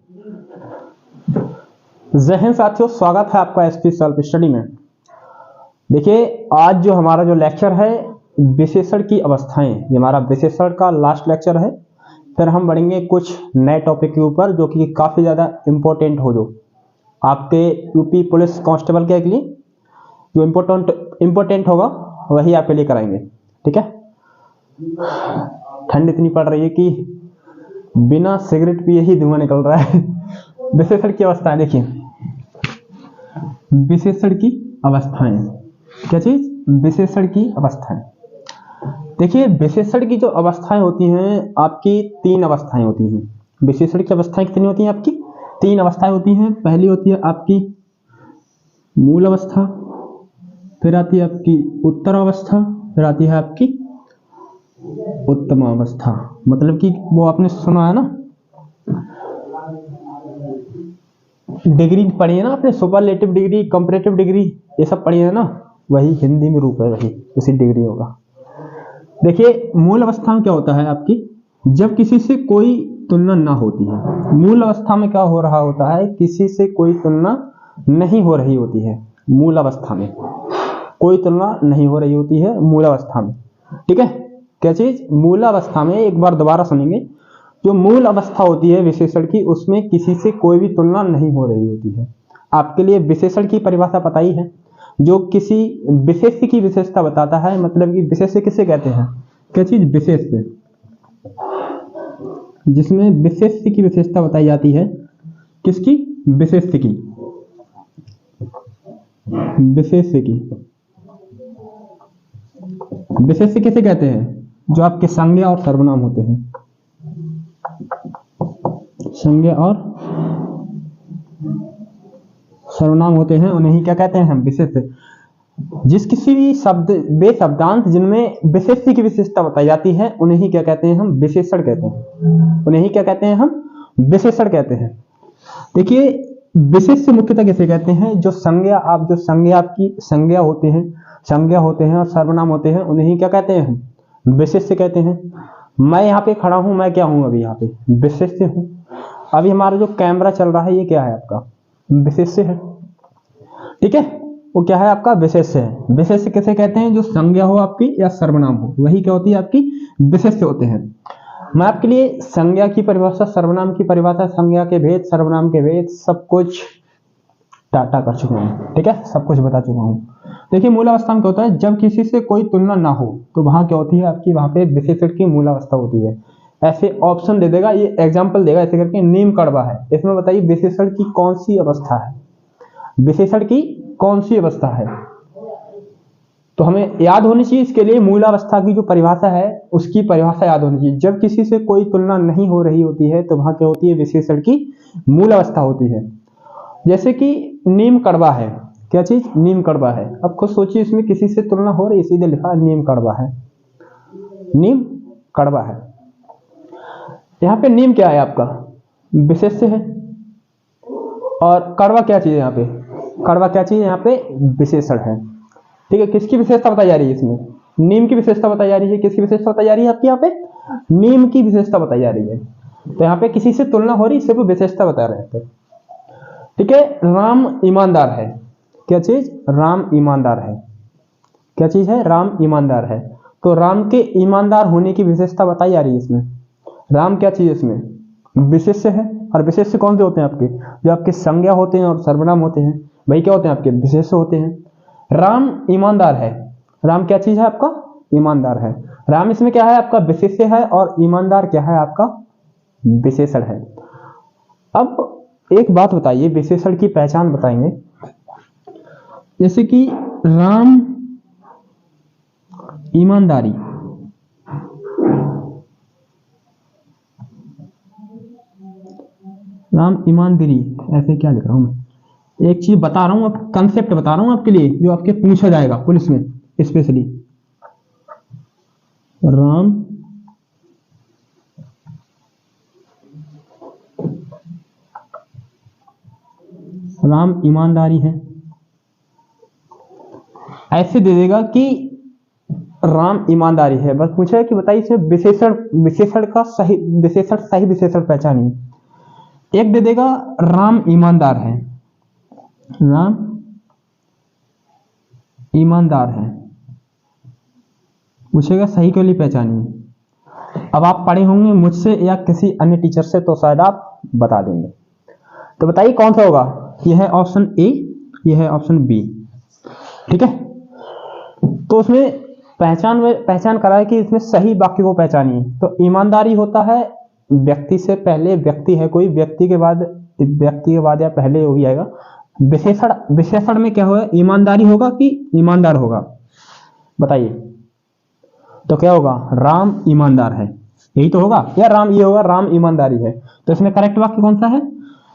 जय हिंद साथियों, स्वागत है आपका एसपी सेल्फ स्टडी में। देखिए, आज जो हमारा जो लेक्चर है विशेषण की अवस्थाएं, ये हमारा विशेषण का लास्ट लेक्चर है। फिर हम बढ़ेंगे कुछ नए टॉपिक के ऊपर जो कि काफ़ी ज़्यादा इम्पोर्टेंट हो, जो आपके यूपी पुलिस कांस्टेबल के लिए जो इम्पोर्टेंट होगा वही आपके लिए कराएंगे। ठीक है। ठंड इतनी पड़ रही है कि बिना सिगरेट पिए ही धुआं निकल रहा है। विशेषण की अवस्थाएं देखिए, विशेषण की अवस्थाएं क्या चीज? विशेषण की अवस्थाएं। देखिए, विशेषण की जो अवस्थाएं होती हैं आपकी तीन अवस्थाएं होती हैं। विशेषण की अवस्थाएं कितनी होती हैं आपकी? तीन अवस्थाएं होती हैं। पहली होती है आपकी मूल अवस्था, फिर आती है आपकी उत्तर अवस्था, फिर आती है आपकी उत्तम अवस्था। मतलब कि वो आपने सुना है ना, डिग्री पढ़ी है ना आपने, सुपरलेटिव डिग्री, कंपैरेटिव डिग्री, ये सब पढ़ी है ना, वही हिंदी में रूप है, वही उसी डिग्री होगा। देखिए, मूल अवस्था में क्या होता है आपकी, जब किसी से कोई तुलना ना होती है। मूल अवस्था में क्या हो रहा होता है, किसी से कोई तुलना नहीं हो रही होती है। मूल अवस्था में कोई तुलना नहीं हो रही होती है, मूल अवस्था में। ठीक है। क्या चीज? मूल अवस्था में। एक बार दोबारा सुनेंगे, जो मूल अवस्था होती है विशेषण की, उसमें किसी से कोई भी तुलना नहीं हो रही होती है। आपके लिए विशेषण की परिभाषा पता ही है, जो किसी विशेष की विशेषता बताता है। मतलब कि विशेष किसे कहते हैं? क्या चीज? विशेष, जिसमें विशेष की विशेषता बताई जाती है। किसकी? विशेष की। विशेष की विशेष किसे कहते हैं? जो आपके संज्ञा और सर्वनाम होते हैं। संज्ञा और सर्वनाम होते हैं, उन्हें ही क्या कहते हैं हम? विशेष। जिस किसी भी शब्द वे शब्दांश जिनमें विशेष की विशेषता बताई जाती है, उन्हें ही क्या कहते हैं हम? विशेषण कहते हैं। उन्हें ही क्या कहते हैं हम? विशेषण कहते हैं। देखिए, विशेष से मुख्यतः किसे कहते हैं? जो संज्ञा आपकी संज्ञा होते हैं और सर्वनाम होते हैं, उन्हें ही क्या कहते हैं हम? विशेष से कहते हैं। मैं यहाँ पे खड़ा हूं, मैं क्या हूं? अभी यहाँ पे विशेष से हूं। अभी हमारा जो कैमरा चल रहा है, ये क्या है आपका? विशेष से है। ठीक है, वो क्या है आपका? विशेष से है। विशेष से किसे कहते हैं? जो संज्ञा हो आपकी या सर्वनाम हो, वही क्या होती है आपकी? विशेष से होते हैं। मैं आपके लिए संज्ञा की परिभाषा, सर्वनाम की परिभाषा, संज्ञा के भेद, सर्वनाम के भेद, सब कुछ टाटा कर चुका हूँ। ठीक है, सब कुछ बता चुका हूँ। देखिए, मूल अवस्था में क्या होता है, जब किसी से कोई तुलना ना हो तो वहां क्या होती है आपकी? वहां पे विशेषण की मूल अवस्था होती है। ऐसे ऑप्शन दे देगा, ये एग्जाम्पल देगा ऐसे करके। नीम कड़वा है, इसमें बताइए विशेषण की कौन सी अवस्था है? विशेषण की कौन सी अवस्था है? तो हमें याद होनी चाहिए इसके लिए, मूलावस्था की जो परिभाषा है उसकी परिभाषा याद होनी चाहिए। जब किसी से कोई तुलना नहीं हो रही होती है तो वहां क्या होती है? विशेषण की मूल अवस्था होती है। जैसे कि नीम कड़वा है। क्या चीज? नीम कड़वा है। अब खुद सोचिए, इसमें किसी से तुलना हो रही, सीधे लिखा नीम कड़वा है। नीम कड़वा है। यहाँ पे नीम क्या है आपका? विशेष है। और कड़वा क्या चीज है यहाँ पे? कड़वा क्या चीज है यहाँ पे? विशेषण है। ठीक है, किसकी विशेषता बताई जा रही है इसमें? नीम की विशेषता बताई जा रही है। किसकी विशेषता बताई जा रही है आपकी? यहाँ पे नीम की विशेषता बताई जा रही है। तो यहाँ पे किसी से तुलना हो रही, सिर्फ विशेषता बता रहे हैं। ठीक है। राम ईमानदार है। क्या चीज? राम ईमानदार है। क्या चीज है? राम ईमानदार है। तो राम के ईमानदार होने की विशेषता बताई जा रही है इसमें। राम क्या चीज? इसमें विशेष है। और विशेष कौन से होते हैं आपके? जो आपके संज्ञा होते हैं और सर्वनाम होते हैं, वही क्या होते हैं आपके? विशेष होते हैं। राम ईमानदार है। राम क्या चीज है आपका? ईमानदार है। राम इसमें क्या है आपका? विशेष है। और ईमानदार क्या है आपका? विशेषण है। अब एक बात बताइए, विशेषण की पहचान बताएंगे। जैसे कि राम ईमानदारी, राम ईमानदारी, ऐसे क्या लिख रहा हूं मैं? एक चीज बता रहा हूं, अब कंसेप्ट बता रहा हूं आपके लिए, जो आपके पूछा जाएगा पुलिस में स्पेशली। राम ईमानदारी है, ऐसे दे देगा कि राम ईमानदारी है। बस पूछा कि बताइए इसमें विशेषण का सही विशेषण पहचानिए। एक दे देगा राम ईमानदार है, राम ईमानदार है, पूछेगा सही के लिए पहचानिए। अब आप पढ़े होंगे मुझसे या किसी अन्य टीचर से तो शायद आप बता देंगे। तो बताइए कौन सा होगा? यह है ऑप्शन ए, यह है ऑप्शन बी। ठीक है, तो उसमें पहचान कराए कि इसमें सही वाक्य को पहचानिए। तो ईमानदारी होता है व्यक्ति से पहले, व्यक्ति है कोई, व्यक्ति के बाद या पहले हो भी आएगा। विशेषण में क्या होगा? ईमानदारी होगा कि ईमानदार होगा? बताइए। तो क्या होगा? राम ईमानदार है, यही तो होगा, या राम ये होगा, राम ईमानदारी है। तो इसमें करेक्ट वाक्य कौन सा है?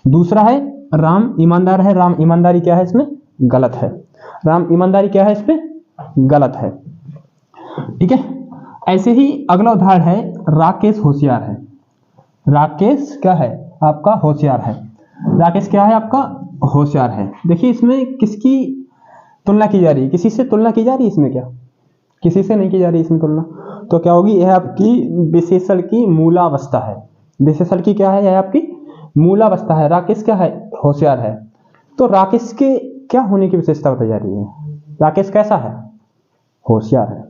दूसरा है, राम ईमानदार है। राम ईमानदारी क्या है इसमें? गलत है। राम ईमानदारी क्या है इसमें? गलत है। ठीक है, ऐसे ही अगला उदाहरण है, राकेश होशियार है। राकेश क्या है? आपका होशियार है। राकेश क्या है? आपका होशियार है। देखिए इसमें किसकी तुलना की जा रही है? किसी से तुलना की जा रही है इसमें? क्या किसी से नहीं की जा रही इसमें तुलना? तो क्या होगी? यह आपकी विशेषण की मूलावस्था है। विशेषण की क्या है? यह आपकी मूलावस्था है। राकेश क्या है? होशियार है। तो राकेश के क्या होने की विशेषता बताई जा रही है? राकेश कैसा है? होशियार है।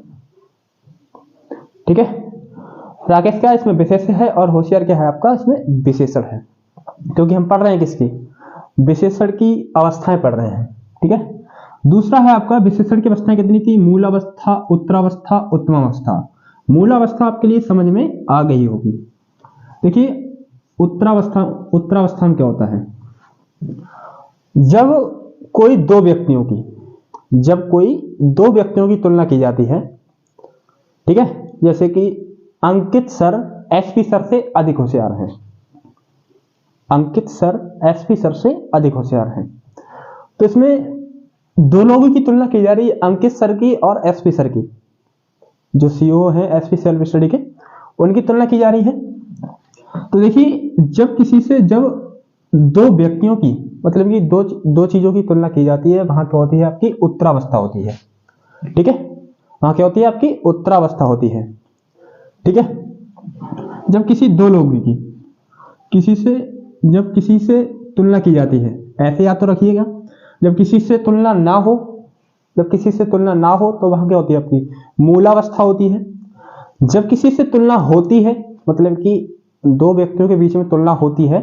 ठीक है, राकेश क्या इसमें विशेषण है और होशियार क्या है? आपका इसमें विशेषण है, क्योंकि हम पढ़ रहे हैं किसकी? विशेषण की अवस्थाएं पढ़ रहे हैं। ठीक है, दूसरा है आपका विशेषण की अवस्थाएं कितनी थी? मूलावस्था, उत्तरावस्था, उत्तमावस्था। मूलावस्था आपके लिए समझ में आ गई होगी। देखिए उत्तरावस्था में क्या होता है? जब कोई दो व्यक्तियों की तुलना की जाती है। ठीक है, जैसे कि अंकित सर एसपी सर से अधिक होशियार हैं। अंकित सर एसपी सर से अधिक होशियार हैं। तो इसमें दो लोगों की तुलना की जा रही है, अंकित सर की और एसपी सर की। जो सीईओ हैं एसपी सेल्फ स्टडी के, उनकी तुलना की जा रही है। तो देखिए जब दो व्यक्तियों की, मतलब कि दो चीजों की तुलना की जाती है, वहां क्या होती है? आपकी उत्तरावस्था होती है। ठीक है, वहां क्या होती है? आपकी उत्तरावस्था होती है। ठीक है, जब किसी दो लोगों की जब किसी से तुलना की जाती है, ऐसे याद तो रखिएगा, जब किसी से तुलना ना हो तो वहां क्या होती है? आपकी मूलावस्था होती है। जब किसी से तुलना होती है, मतलब कि दो व्यक्तियों के बीच में तुलना होती है,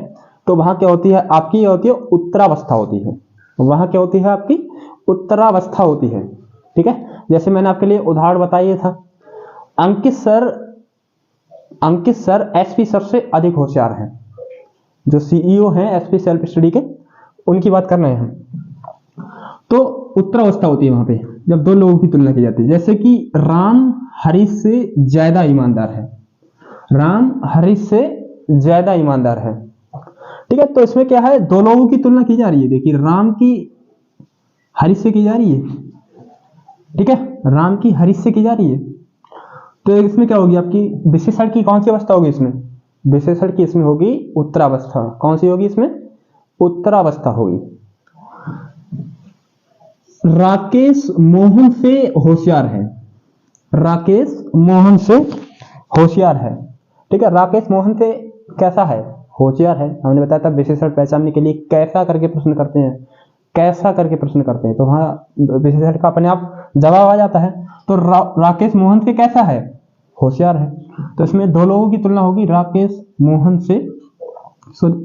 तो वहां क्या होती है? आपकी होती है उत्तरावस्था होती है। वहां क्या होती है? आपकी उत्तरावस्था होती है। ठीक है, जैसे मैंने आपके लिए उदाहरण बताया था, अंकित सर एसपी सर से अधिक होशियार हैं। जो सीईओ हैं एसपी सेल्फ स्टडी के, उनकी बात कर रहे हैं हम। तो उत्तरावस्था होती है वहां पे जब दो लोगों की तुलना की जाती है। जैसे कि राम हरीश से ज्यादा ईमानदार है। राम हरीश से ज्यादा ईमानदार है। ठीक है, तो इसमें क्या है? दो लोगों की तुलना की जा रही है। देखिए राम की हरीश से की जा रही है। ठीक है, राम की हरीश से की जा रही है। तो इसमें क्या होगी? आपकी विशेषण की कौन सी अवस्था होगी इसमें? विशेषण की इसमें होगी उत्तरावस्था। कौन सी होगी इसमें? उत्तरावस्था होगी। राकेश मोहन से होशियार है। राकेश मोहन से होशियार है। ठीक है, राकेश मोहन से कैसा है? होशियार है। हमने बताया था विशेषण पहचानने के लिए कैसा करके प्रश्न करते हैं, तो वहां विशेषण का अपने आप जवाब आ जाता है। तो राकेश मोहन से कैसा है? होशियार है। तो इसमें दो लोगों की तुलना होगी, राकेश मोहन से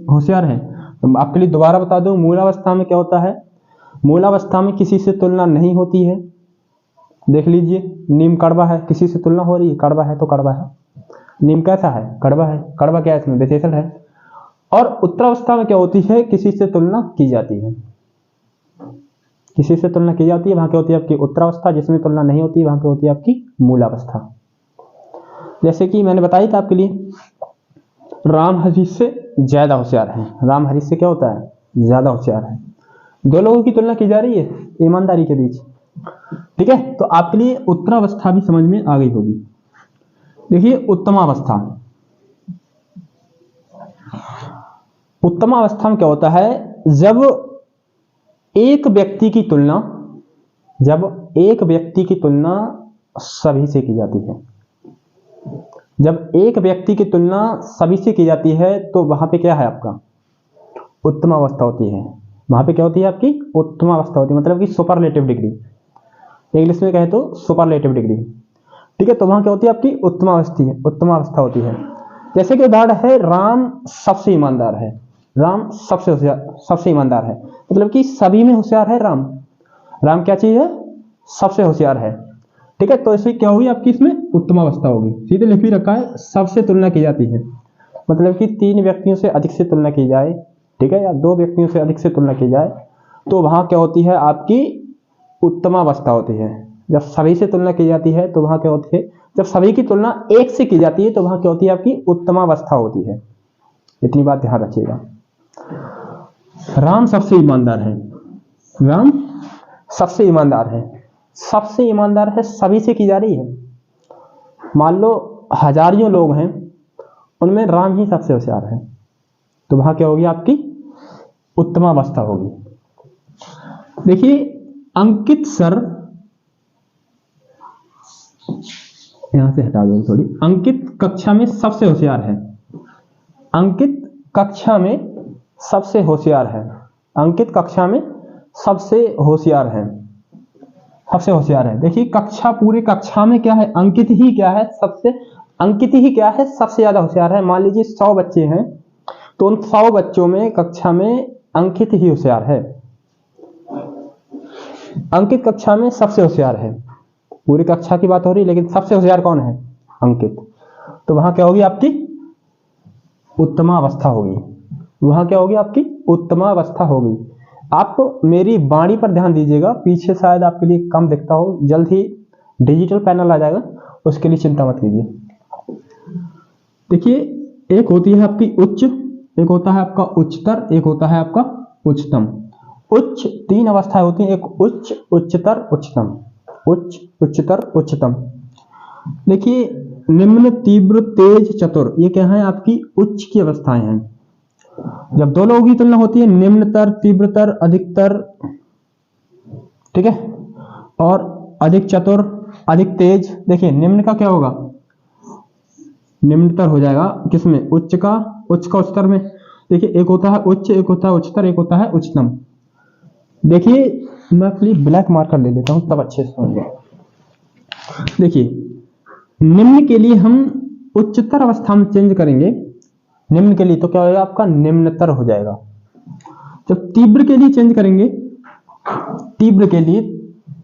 होशियार है। तो आपके लिए दोबारा बता दूं, मूलावस्था में क्या होता है? मूलावस्था में किसी से तुलना नहीं होती है। देख लीजिए, नीम कड़वा है, किसी से तुलना हो रही है, कड़वा है तो कड़वा है। नीम कैसा है? कड़वा है। कड़वा क्या है? इसमें विशेषण है। और उत्तरावस्था में क्या होती है? किसी से तुलना की जाती है। किसी से तुलना की जाती है, वहां क्या होती है? आपकी उत्तरावस्था। जिसमें तुलना नहीं होती वहां क्या होती है? आपकी मूलावस्था। जैसे कि मैंने बताया था आपके लिए, राम हरीश से ज्यादा होशियार है। राम हरीश से क्या होता है? ज्यादा होशियार है। दो लोगों की तुलना की जा रही है ईमानदारी के बीच। ठीक है, तो आपके लिए उत्तरावस्था भी समझ में आ गई होगी। देखिए उत्तमावस्था। उत्तमावस्था में क्या होता है? जब एक व्यक्ति की तुलना सभी से की जाती है। जब एक व्यक्ति की तुलना सभी से की जाती है तो वहां पे क्या है? आपका उत्तम अवस्था होती है। वहां पे क्या होती है आपकी? उत्तम अवस्था होती है, मतलब कि सुपरलेटिव डिग्री, इंग्लिश में कहे तो सुपरलेटिव डिग्री। ठीक है, तो वहां क्या होती है आपकी? उत्तम अवस्था होती है। जैसे कि उदाहरण है, राम सबसे ईमानदार है। राम सबसे होशियार, सबसे ईमानदार है, मतलब कि सभी में होशियार है राम। राम क्या चीज है? सबसे होशियार है। ठीक है, तो इसमें क्या होगी आपकी? इसमें उत्तम अवस्था होगी। सीधे लिख भी रखा है, सबसे तुलना की जाती है, मतलब कि 3 व्यक्तियों से अधिक से तुलना की जाए, ठीक है, या 2 व्यक्तियों से अधिक से तुलना की जाए, तो वहां क्या होती है आपकी? उत्तम अवस्था होती है। जब सभी से तुलना की जाती है तो वहां क्या होती है? जब सभी की तुलना एक से की जाती है तो वहां क्या होती है आपकी? उत्तम अवस्था होती है। इतनी बात ध्यान रखिएगा। राम सबसे ईमानदार है। राम सबसे ईमानदार है। सबसे ईमानदार है, सभी से की जा रही है। मान लो हजारियों लोग हैं, उनमें राम ही सबसे होशियार है, तो वहां क्या होगी आपकी? उत्तम अवस्था होगी। देखिए, अंकित सर, यहां से हटा दो थोड़ी। अंकित कक्षा में सबसे होशियार है। अंकित कक्षा में सबसे होशियार है। अंकित कक्षा में सबसे होशियार है। सबसे होशियार है। देखिए, कक्षा, पूरे कक्षा में क्या है? अंकित ही क्या है? अंकित ही क्या है? सबसे ज्यादा होशियार है। मान लीजिए 100 बच्चे हैं, तो उन 100 बच्चों में कक्षा में अंकित ही होशियार है। अंकित कक्षा में सबसे होशियार है। पूरी कक्षा की बात हो रही है, लेकिन सबसे होशियार कौन है? अंकित। तो वहां क्या होगी आपकी? उत्तम अवस्था होगी। वहां क्या होगी आपकी? उत्तम अवस्था होगी। आप मेरी वाणी पर ध्यान दीजिएगा, पीछे शायद आपके लिए कम दिखता हो, जल्द ही डिजिटल पैनल आ जाएगा, उसके लिए चिंता मत कीजिए। देखिए, एक होती है आपकी उच्च, एक होता है आपका उच्चतर, एक होता है आपका उच्चतम। उच्च 3 अवस्थाएं होती हैं, एक उच्च, उच्चतर, उच्चतम। उच्च, उच्चतर, उच्चतम। देखिए, निम्न, तीव्र, तेज, चतुर, ये क्या है? आपकी उच्च की अवस्थाएं हैं। जब 2 लोगों की तुलना होती है, निम्नतर, तीव्रतर, अधिकतर, ठीक है, और अधिक चतुर, अधिक तेज। देखिए, निम्न का क्या होगा? निम्नतर हो जाएगा किसमें? उच्च का उच्चतर में। देखिए, एक होता है उच्च, एक होता है उच्चतर, एक होता है उच्चतम। देखिए, मैं प्लीज ब्लैक मार्कर ले लेता हूं, तब अच्छे से समझिए। देखिए, निम्न के लिए हम उच्चतर अवस्था में चेंज करेंगे। निम्न के लिए तो क्या होगा आपका? निम्नतर हो जाएगा। जब तीव्र के लिए चेंज करेंगे, तीव्र के लिए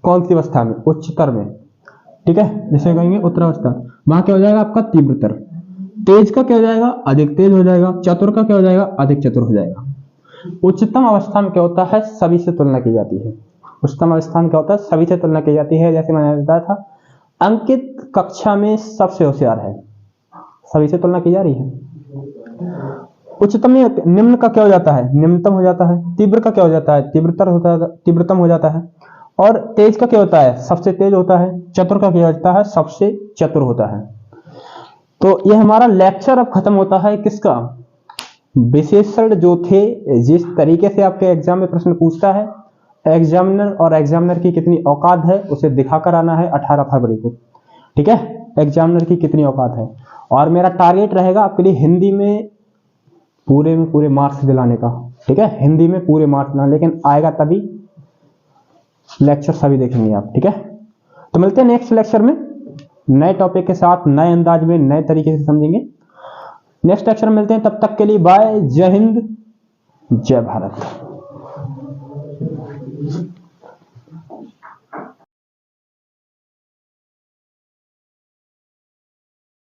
कौन सी अवस्था में? उच्चतर में, ठीक है, जैसे कहेंगे उत्तरावस्था, वहां क्या हो जाएगा आपका? तीव्रतर। तेज का क्या हो जाएगा? अधिक तेज हो जाएगा। चतुर का क्या हो जाएगा? अधिक चतुर हो जाएगा। उच्चतम अवस्था में क्या होता है? सभी से तुलना की जाती है। उच्चतम अवस्था में क्या होता है? सभी से तुलना की जाती है। जैसे मैंने बताया था, अंकित कक्षा में सबसे होशियार है, सभी से तुलना की जा रही है। उच्चतम में निम्न का क्या हो जाता है? निम्नतम हो जाता है। तीव्र का क्या हो जाता है? तीव्रतर होता है, तीव्रतम हो जाता है। और तेज का क्या होता है? सबसे तेज होता है। चतुर का क्या होता है? सबसे चतुर होता है। तो ये हमारा लेक्चर अब खत्म होता है किसका? विशेषण जो थे, जिस तरीके से आपके एग्जाम में प्रश्न पूछता है, एग्जामिनर और एग्जामिनर की कितनी औकात है उसे दिखाकर आना है 18 फरवरी को, ठीक है, एग्जामिनर की कितनी औकात है। और मेरा टारगेट रहेगा आपके लिए हिंदी में पूरे मार्क्स दिलाने का, ठीक है, हिंदी में पूरे मार्क्स दिलाना, लेकिन आएगा तभी, लेक्चर सभी देखेंगे आप, ठीक है। तो मिलते हैं नेक्स्ट लेक्चर में नए टॉपिक के साथ, नए अंदाज में, नए तरीके से समझेंगे। नेक्स्ट लेक्चर में मिलते हैं, तब तक के लिए बाय, जय हिंद, जय भारत।